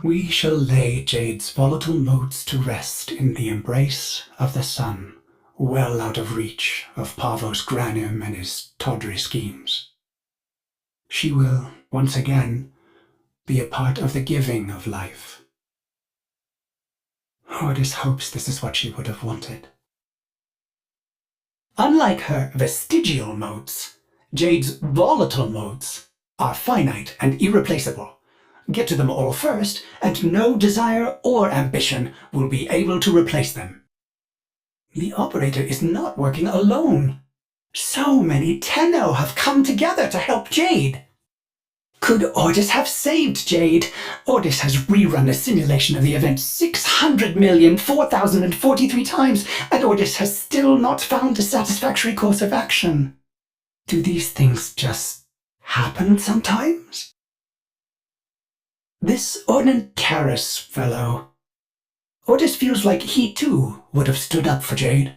We shall lay Jade's volatile motes to rest in the embrace of the sun, well out of reach of Parvos Granum and his tawdry schemes. She will, once again, be a part of the giving of life. Ordis hopes this is what she would have wanted. Unlike her vestigial motes, Jade's volatile motes are finite and irreplaceable. Get to them all first, and no desire or ambition will be able to replace them. The operator is not working alone. So many Tenno have come together to help Jade. Could Ordis have saved Jade? Ordis has rerun a simulation of the event 600,004,043 times, and Ordis has still not found a satisfactory course of action. Do these things just happen sometimes? This Ordinarius fellow. Ordis feels like he too would have stood up for Jade.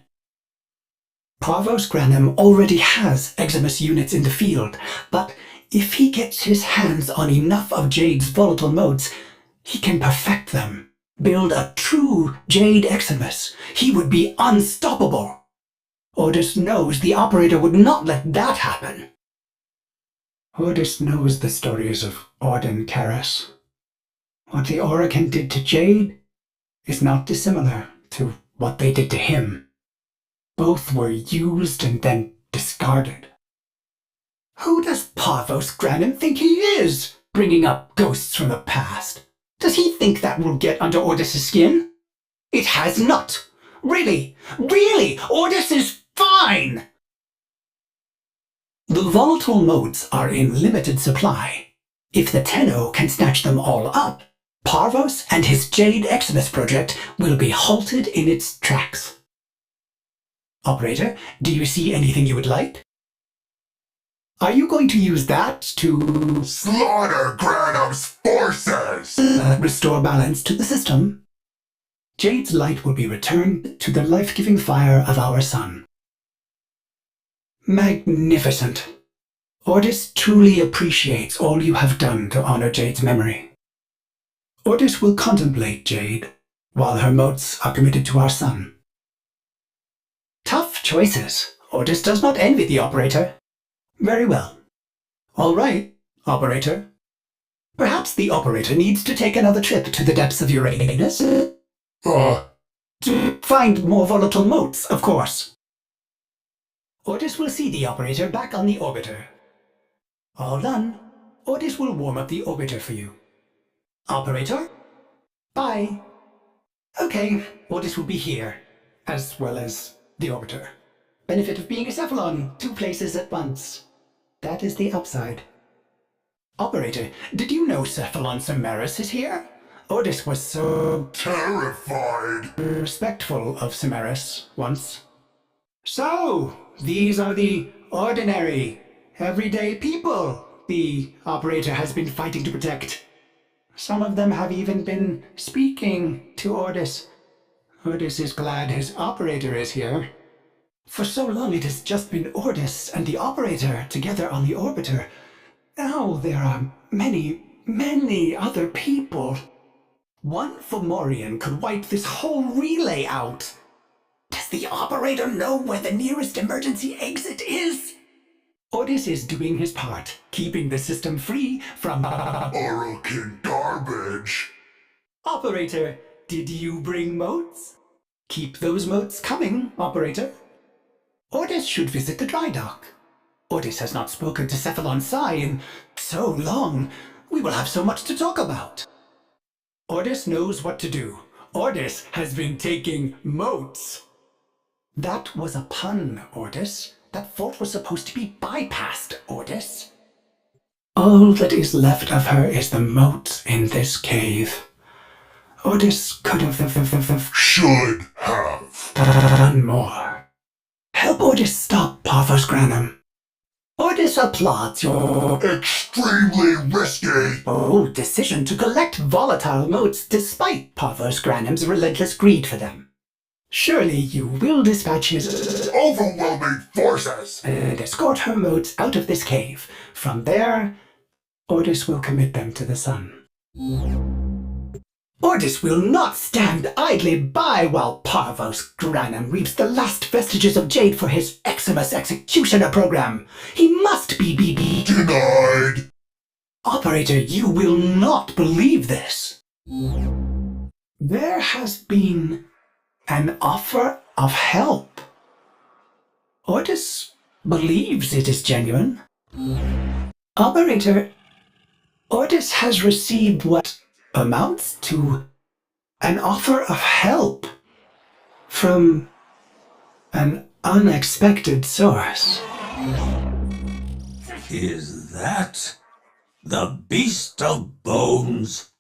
Parvos Granum already has Eximus units in the field, but if he gets his hands on enough of Jade's volatile motes, he can perfect them, build a true Jade Eximus. He would be unstoppable. Ordis knows the operator would not let that happen. Ordis knows the stories of Ordinarius. What the Orokin did to Jade is not dissimilar to what they did to him. Both were used and then discarded. Who does Parvos Granum think he is, bringing up ghosts from the past? Does he think that will get under Ordis' skin? It has not. Really, Ordis is fine! The volatile motes are in limited supply. If the Tenno can snatch them all up, Parvos and his Jade Eximus project will be halted in its tracks. Operator, do you see anything you would like? Are you going to use that to slaughter Granum's forces? Restore balance to the system? Jade's light will be returned to the life-giving fire of our sun. Magnificent. Ordis truly appreciates all you have done to honor Jade's memory. Ordis will contemplate Jade, while her motes are committed to our sun. Tough choices. Ordis does not envy the operator. Very well. All right, operator. Perhaps the operator needs to take another trip to the depths of Uranus. To find more volatile motes, of course. Ordis will see the operator back on the orbiter. All done. Ordis will warm up the orbiter for you. Operator? Bye. Okay, Ordis will be here, as well as the orbiter. Benefit of being a Cephalon, 2 places at once. That is the upside. Operator, did you know Cephalon Samaris is here? Ordis was so terrified, respectful of Samaris once. So, these are the ordinary, everyday people the operator has been fighting to protect. Some of them have even been speaking to Ordis. Ordis is glad his operator is here. For so long it has just been Ordis and the operator together on the orbiter. Now there are many other people. One Fomorian could wipe this whole relay out. Does the operator know where the nearest emergency exit is? Ordis is doing his part, keeping the system free from Orokin garbage. Operator, did you bring motes? Keep those motes coming, operator. Ordis should visit the dry dock. Ordis has not spoken to Cephalon Psi in so long. We will have so much to talk about. Ordis knows what to do. Ordis has been taking motes. That was a pun, Ordis. That fault was supposed to be bypassed, Ordis. All that is left of her is the mote in this cave. Ordis could have should have done more. Help Ordis stop Parvos Granum. Ordis applauds your extremely risky bold decision to collect volatile motes despite Parvos Granum's relentless greed for them. Surely you will dispatch his overwhelming forces and escort her motes out of this cave. From there, Ordis will commit them to the sun. Ordis will not stand idly by while Parvos Granum reaps the last vestiges of Jade for his Eximus Executioner program. He must be BB. Denied. Operator, you will not believe this. There has been an offer of help. Ordis believes it is genuine. Operator, Ordis has received what amounts to an offer of help from an unexpected source. Is that the Beast of Bones?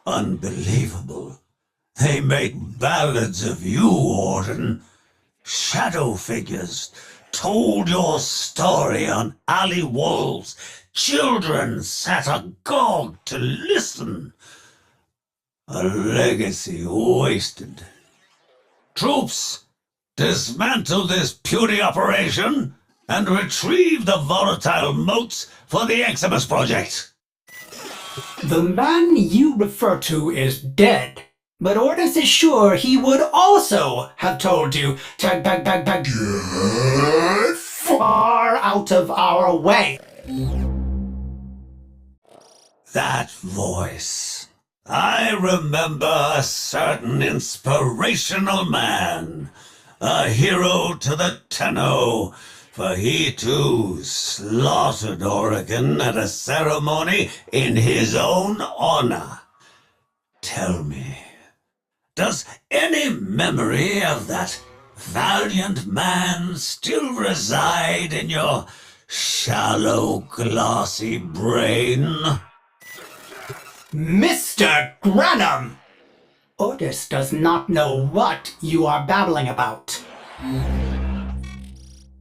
Unbelievable. They make ballads of you, Orden. Shadow figures told your story on alley walls. Children sat agog to listen. A legacy wasted. Troops, dismantle this puny operation and retrieve the volatile motes for the Eximus project. The man you refer to is dead, but Ordis is sure he would also have told you to Get far out of our way. That voice. I remember a certain inspirational man, a hero to the Tenno, for he too slaughtered Oregon at a ceremony in his own honor. Tell me, does any memory of that valiant man still reside in your shallow, glassy brain? Mr. Granum! Ordis does not know what you are babbling about.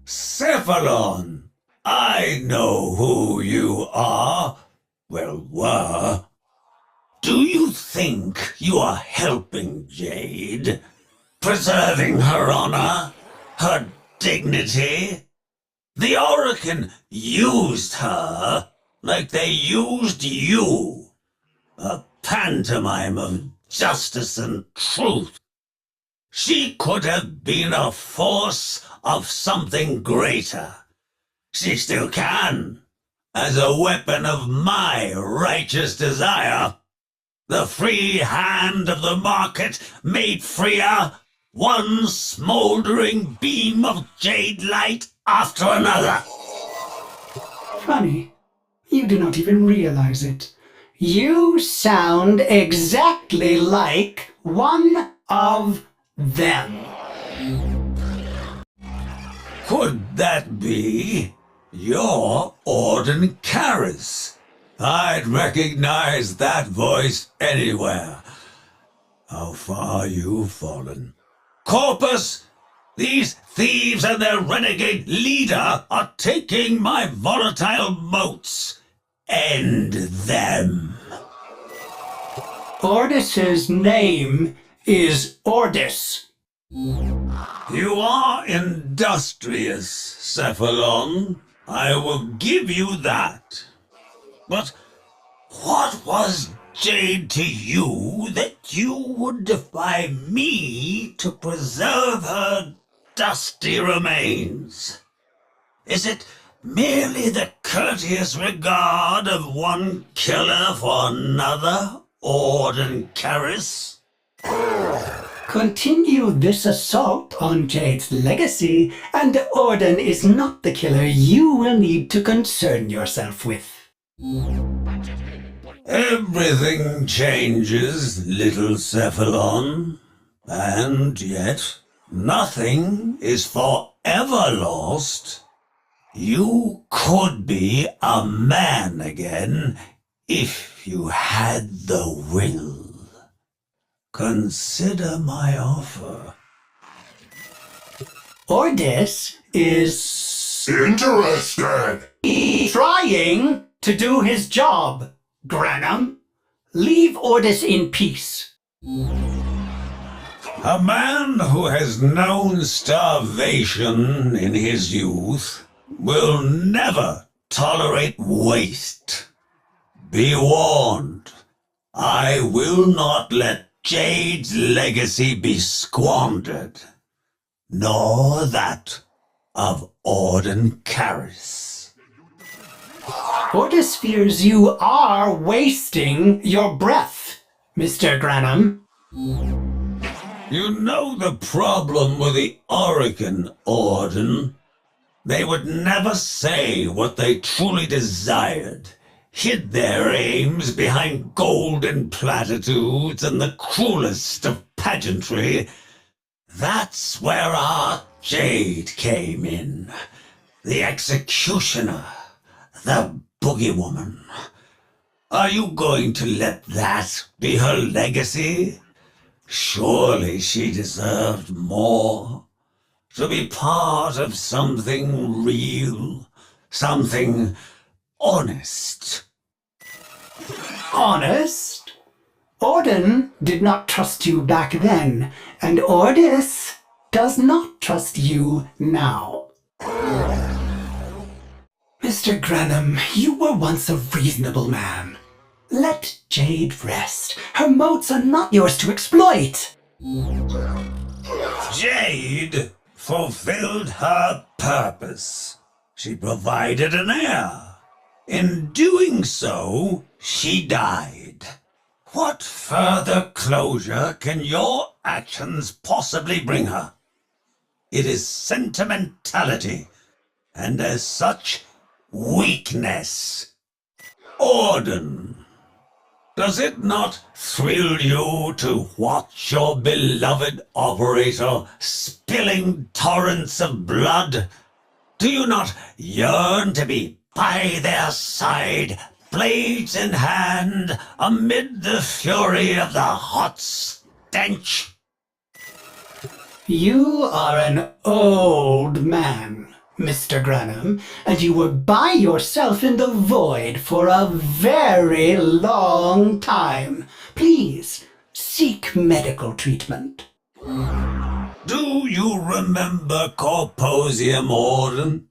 Cephalon, I know who you are. Well, were. Do you think you are helping Jade? Preserving her honor? Her dignity? The Orokin used her like they used you. A pantomime of justice and truth. She could have been a force of something greater. She still can, as a weapon of my righteous desire. The free hand of the market made freer, one smoldering beam of jade light after another. Funny, you do not even realize it. You sound exactly like one of them. Could that be? You're Orden Karis. I'd recognize that voice anywhere. How far you've fallen. Corpus! These thieves and their renegade leader are taking my volatile motes. End them. Ordis's name is Ordis. You are industrious, Cephalon. I will give you that. But what was Jade to you that you would defy me to preserve her dusty remains? Is it merely the courteous regard of one killer for another, Orden Karis? Continue this assault on Jade's legacy, and Orden is not the killer you will need to concern yourself with. Everything changes, little Cephalon, and yet nothing is forever lost. You could be a man again if you had the will. Consider my offer. Ordis is interested. trying to do his job. Granum, leave Ordis in peace. A man who has known starvation in his youth will never tolerate waste. Be warned, I will not let Jade's legacy be squandered, nor that of Orden Caris. Ordis fears you are wasting your breath, Mr. Granum. You know the problem with the Oregon Orden? They would never say what they truly desired, hid their aims behind golden platitudes and the cruelest of pageantry. That's where our Jade came in. The executioner, the boogie woman. Are you going to let that be her legacy? Surely she deserved more. To be part of something real, something honest. Honest? Orden did not trust you back then, and Ordis does not trust you now. Mr. Granum, you were once a reasonable man. Let Jade rest. Her motes are not yours to exploit. Jade fulfilled her purpose. She provided an heir. In doing so, she died. What further closure can your actions possibly bring her? It is sentimentality, and as such, weakness. Orden. Does it not thrill you to watch your beloved operator spilling torrents of blood? Do you not yearn to be by their side, blades in hand, amid the fury of the hot stench? You are an old man, Mr. Granum, and you were by yourself in the void for a very long time. Please, seek medical treatment. Do you remember Corposium Orden?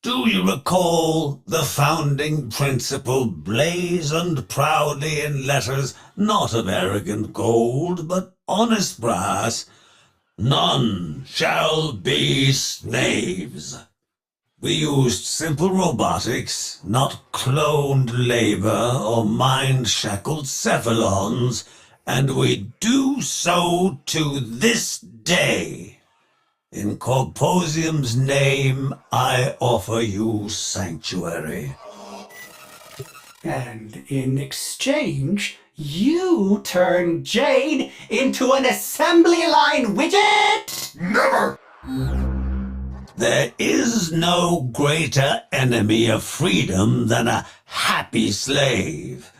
Do you recall the founding principle blazoned proudly in letters not of arrogant gold, but honest brass? None shall be slaves. We used simple robotics, not cloned labor or mind-shackled cephalons, and we do so to this day. In Corposium's name, I offer you sanctuary. And in exchange, you turn Jade into an assembly line widget? Never! There is no greater enemy of freedom than a happy slave.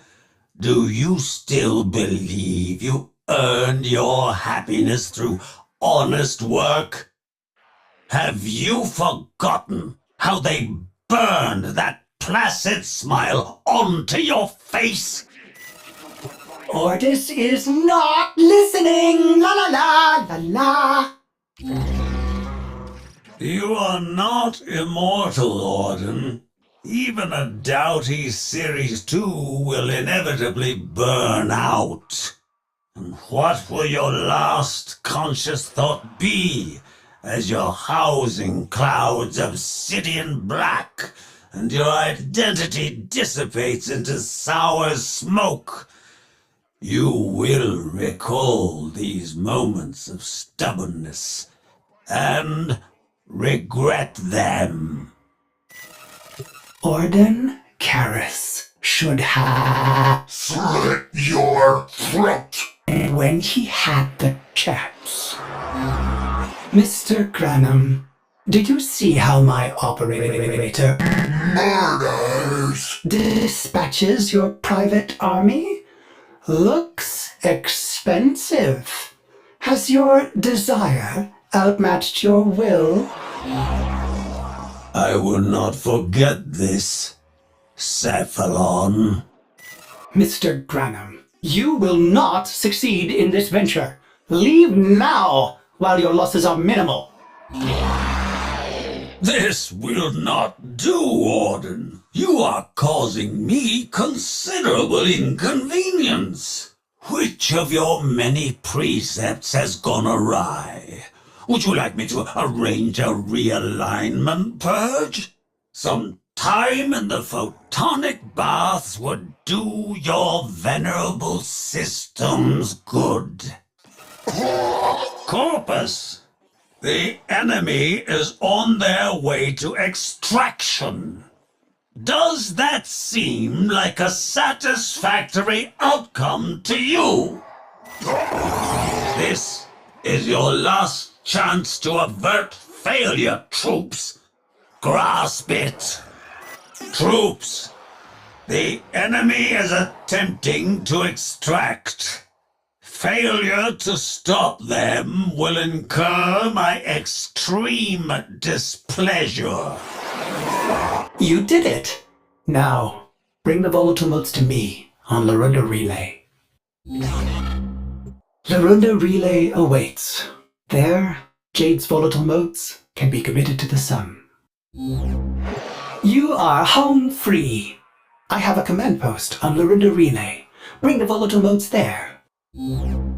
Do you still believe you earned your happiness through honest work? Have you forgotten how they burned that placid smile onto your face? Ordis is not listening! La la la la la! You are not immortal, Orden. Even a doughty Series 2 will inevitably burn out. And what will your last conscious thought be as your housing clouds obsidian black and your identity dissipates into sour smoke? You will recall these moments of stubbornness and regret them. Orden Caris should have... Slit your throat! when he had the chance. Mr. Granum, did you see how my operator Murders! dispatches your private army? Looks expensive. Has your desire outmatched your will? I will not forget this, Cephalon. Mr. Granum, you will not succeed in this venture. Leave now, while your losses are minimal. This will not do, Orden. You are causing me considerable inconvenience. Which of your many precepts has gone awry? Would you like me to arrange a realignment purge? Some time in the photonic baths would do your venerable systems good. Corpus, the enemy is on their way to extraction. Does that seem like a satisfactory outcome to you? This is your last chance to avert failure, troops. Grasp it. Troops, the enemy is attempting to extract. Failure to stop them will incur my extreme displeasure. You did it! Now, bring the volatile motes to me on Larunda Relay. Larunda Relay awaits. There, Jade's volatile motes can be committed to the sun. You are home free. I have a command post on Larunda Relay. Bring the volatile motes there.